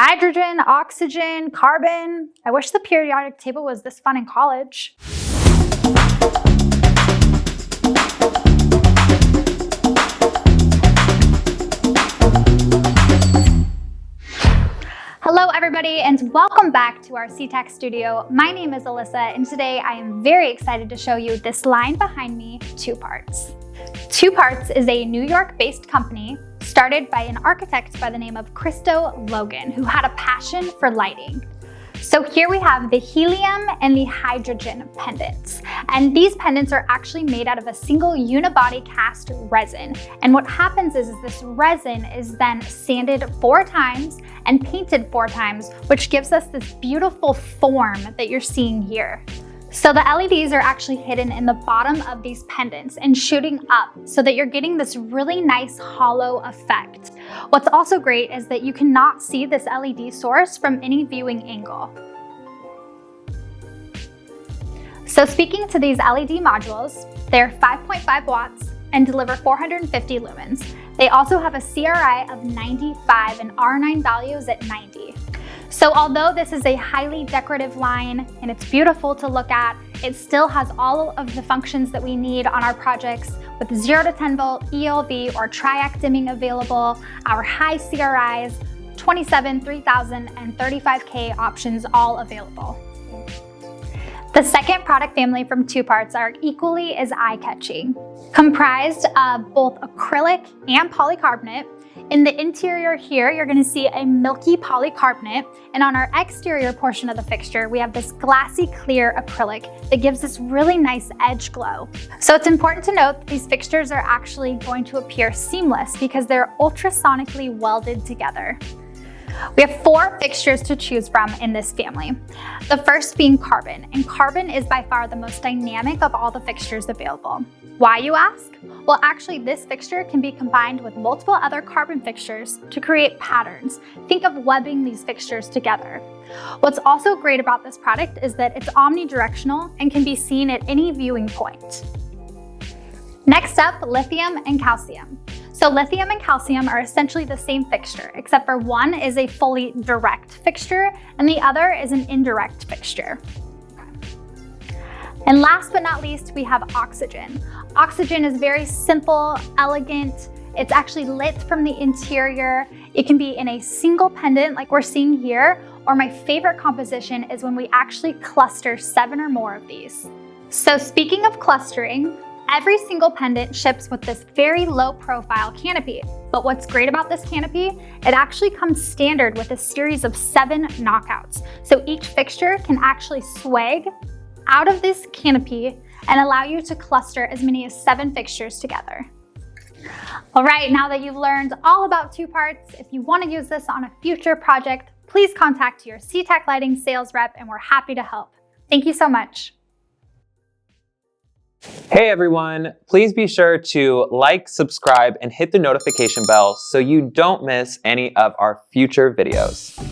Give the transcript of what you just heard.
Hydrogen, oxygen, carbon. I wish the periodic table was this fun in college. Hello everybody and welcome back to our CTech studio. My name is Alyssa and today I am very excited to show you this line behind me, Purports. Purports is a New York-based company started by an architect by the name of Christo Logan, who had a passion for lighting. So here we have the helium and the hydrogen pendants. And these pendants are actually made out of a single unibody cast resin. And what happens is this resin is then sanded 4 times and painted 4 times, which gives us this beautiful form that you're seeing here. So the LEDs are actually hidden in the bottom of these pendants and shooting up so that you're getting this really nice hollow effect. What's also great is that you cannot see this LED source from any viewing angle. So speaking to these LED modules, they're 5.5 watts and deliver 450 lumens. They also have a CRI of 95 and R9 values at 90. So although this is a highly decorative line and it's beautiful to look at, it still has all of the functions that we need on our projects with 0 to 10 volt ELV or triac dimming available, our high CRIs, 27, 3000, and 35K options all available. The second product family from Purports are equally as eye-catching. Comprised of both acrylic and polycarbonate. In the interior here, you're going to see a milky polycarbonate, and on our exterior portion of the fixture, we have this glassy clear acrylic that gives this really nice edge glow. So it's important to note that these fixtures are actually going to appear seamless because they're ultrasonically welded together. We have 4 fixtures to choose from in this family. The first being carbon, and carbon is by far the most dynamic of all the fixtures available. Why, you ask? Well, actually, this fixture can be combined with multiple other carbon fixtures to create patterns. Think of webbing these fixtures together. What's also great about this product is that it's omnidirectional and can be seen at any viewing point. Next up, lithium and calcium. So lithium and calcium are essentially the same fixture, except for one is a fully direct fixture and the other is an indirect fixture. And last but not least, we have oxygen. Oxygen is very simple, elegant. It's actually lit from the interior. It can be in a single pendant like we're seeing here, or my favorite composition is when we actually cluster 7 or more of these. So speaking of clustering, every single pendant ships with this very low profile canopy. But what's great about this canopy, it actually comes standard with a series of 7 knockouts. So each fixture can actually swag out of this canopy and allow you to cluster as many as 7 fixtures together. All right, now that you've learned all about Purports, if you want to use this on a future project, please contact your CTech Lighting sales rep and we're happy to help. Thank you so much. Hey everyone, please be sure to like, subscribe, and hit the notification bell so you don't miss any of our future videos.